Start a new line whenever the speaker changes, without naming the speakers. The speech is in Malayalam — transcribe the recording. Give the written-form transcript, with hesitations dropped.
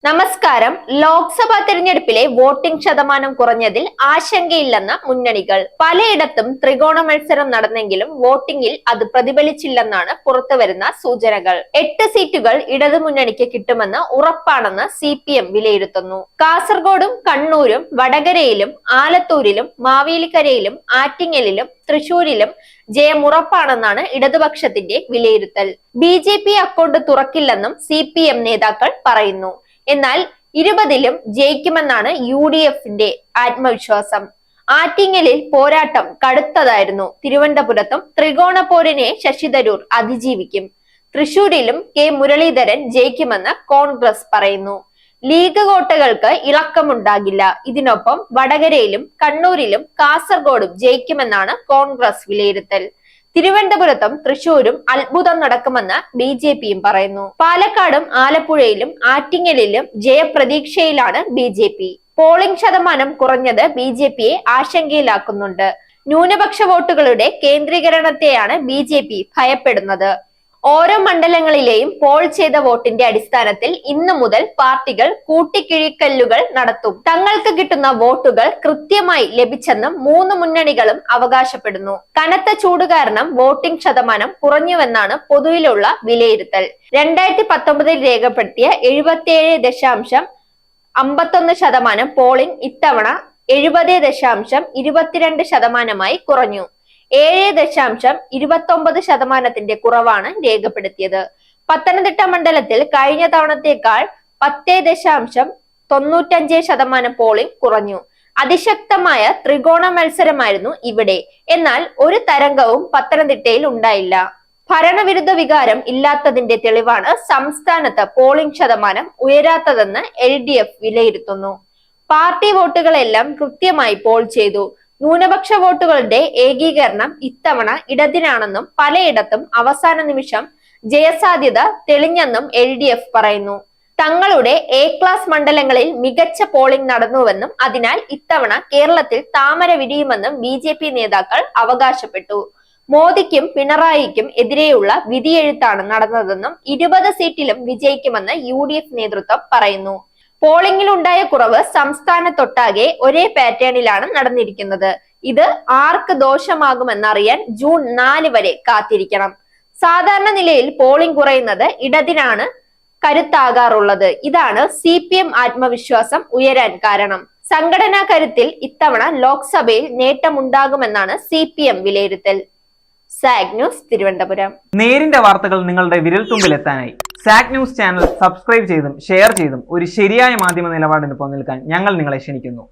നമസ്കാരം. ലോക്സഭാ തെരഞ്ഞെടുപ്പിലെ വോട്ടിംഗ് ശതമാനം കുറഞ്ഞതിൽ ആശങ്കയില്ലെന്ന മുന്നണികൾ. പലയിടത്തും ത്രികോണ മത്സരം നടന്നെങ്കിലും വോട്ടിംഗിൽ അത് പ്രതിഫലിച്ചില്ലെന്നാണ് പുറത്തുവരുന്ന സൂചനകൾ. 8 സീറ്റുകൾ ഇടതുമുന്നണിക്ക് കിട്ടുമെന്ന് ഉറപ്പാണെന്ന് CPM വിലയിരുത്തുന്നു. കാസർഗോഡും കണ്ണൂരും വടകരയിലും ആലത്തൂരിലും മാവേലിക്കരയിലും ആറ്റിങ്ങലിലും തൃശൂരിലും ജയം ഉറപ്പാണെന്നാണ് ഇടതുപക്ഷത്തിന്റെ വിലയിരുത്തൽ. BJP അക്കൗണ്ട് തുറക്കില്ലെന്നും CPM നേതാക്കൾ പറയുന്നു. എന്നാൽ 20ലും ജയിക്കുമെന്നാണ് UDFന്റെ ആത്മവിശ്വാസം. ആറ്റിങ്ങലിൽ പോരാട്ടം കടുത്തതായിരുന്നു. തിരുവനന്തപുരത്തും ത്രികോണ പോരിനെ ശശി തരൂർ അതിജീവിക്കും. തൃശൂരിലും K മുരളീധരൻ ജയിക്കുമെന്ന് കോൺഗ്രസ് പറയുന്നു. ലീഗ് കോട്ടകൾക്ക് ഇളക്കമുണ്ടാകില്ല. ഇതിനൊപ്പം വടകരയിലും കണ്ണൂരിലും കാസർഗോഡും ജയിക്കുമെന്നാണ് കോൺഗ്രസ് വിലയിരുത്തൽ. തിരുവനന്തപുരത്തും തൃശൂരും അത്ഭുതം നടക്കുമെന്ന് BJPയും പറയുന്നു. പാലക്കാടും ആലപ്പുഴയിലും ആറ്റിങ്ങലിലും ജയപ്രതീക്ഷയിലാണ് BJP. പോളിംഗ് ശതമാനം കുറഞ്ഞത് BJPയെ ആശങ്കയിലാക്കുന്നുണ്ട്. ന്യൂനപക്ഷ വോട്ടുകളുടെ കേന്ദ്രീകരണത്തെയാണ് BJP ഭയപ്പെടുന്നത്. ഓരോ മണ്ഡലങ്ങളിലെയും പോൾ ചെയ്ത വോട്ടിന്റെ അടിസ്ഥാനത്തിൽ ഇന്നു മുതൽ പാർട്ടികൾ കൂട്ടിക്കിഴിക്കല്ലുകൾ നടത്തും. തങ്ങൾക്ക് കിട്ടുന്ന വോട്ടുകൾ കൃത്യമായി ലഭിച്ചെന്നും 3 മുന്നണികളും അവകാശപ്പെടുന്നു. കനത്ത ചൂട് കാരണം വോട്ടിംഗ് ശതമാനം കുറഞ്ഞുവെന്നാണ് പൊതുവിലുള്ള വിലയിരുത്തൽ. 2019 രേഖപ്പെടുത്തിയ 77.51% പോളിംഗ് ഇത്തവണ 70.22% കുറഞ്ഞു. 7.29% കുറവാണ് രേഖപ്പെടുത്തിയത്. പത്തനംതിട്ട മണ്ഡലത്തിൽ കഴിഞ്ഞ തവണത്തേക്കാൾ 10.95% പോളിംഗ് കുറഞ്ഞു. അതിശക്തമായ ത്രികോണ മത്സരമായിരുന്നു ഇവിടെ. എന്നാൽ ഒരു തരംഗവും പത്തനംതിട്ടയിൽ ഉണ്ടായില്ല. ഭരണവിരുദ്ധ വികാരം ഇല്ലാത്തതിന്റെ തെളിവാണ് സംസ്ഥാനത്ത് പോളിംഗ് ശതമാനം ഉയരാത്തതെന്ന് LDF വിലയിരുത്തുന്നു. പാർട്ടി വോട്ടുകളെല്ലാം കൃത്യമായി പോൾ ചെയ്തു. ന്യൂനപക്ഷ വോട്ടുകളുടെ ഏകീകരണം ഇത്തവണ ഇടതിനാണെന്നും പലയിടത്തും അവസാന നിമിഷം ജയസാധ്യത തെളിഞ്ഞെന്നും LDF പറയുന്നു. തങ്ങളുടെ A ക്ലാസ് മണ്ഡലങ്ങളിൽ മികച്ച പോളിംഗ് നടന്നുവെന്നും അതിനാൽ ഇത്തവണ കേരളത്തിൽ താമര വിരിയുമെന്നും BJP നേതാക്കൾ അവകാശപ്പെട്ടു. മോദിക്കും പിണറായിക്കും എതിരെയുള്ള വിധിയെഴുത്താണ് നടന്നതെന്നും 20 സീറ്റിലും വിജയിക്കുമെന്ന് UDF നേതൃത്വം പറയുന്നു. പോളിംഗിൽ ഉണ്ടായ കുറവ് സംസ്ഥാനത്തൊട്ടാകെ ഒരേ പാറ്റേണിലാണ് നടന്നിരിക്കുന്നത്. ഇത് ആർക്ക് ദോഷമാകുമെന്നറിയാൻ ജൂൺ 4 വരെ കാത്തിരിക്കണം. സാധാരണ നിലയിൽ പോളിംഗ് കുറയുന്നത് ഇടതിനാണ് കരുത്താകാറുള്ളത്. ഇതാണ് CPM ആത്മവിശ്വാസം ഉയരാൻ കാരണം. സംഘടനാ കരുത്തിൽ ഇത്തവണ ലോക്സഭയിൽ നേട്ടമുണ്ടാകുമെന്നാണ് CPM വിലയിരുത്തൽ. Zag news, Thiruvananthapuram.
നേരിന്റെ വാർത്തകൾ നിങ്ങളുടെ വിരൽത്തുമ്പിലെത്താനായി സാഗ് ന്യൂസ് ചാനൽ സബ്സ്ക്രൈബ് ചെയ്തും ഷെയർ ചെയ്തും ഒരു ശരിയായ മാധ്യമ നിലപാടിന് പോകാൻ ഞങ്ങൾ നിങ്ങളെ ക്ഷണിക്കുന്നു.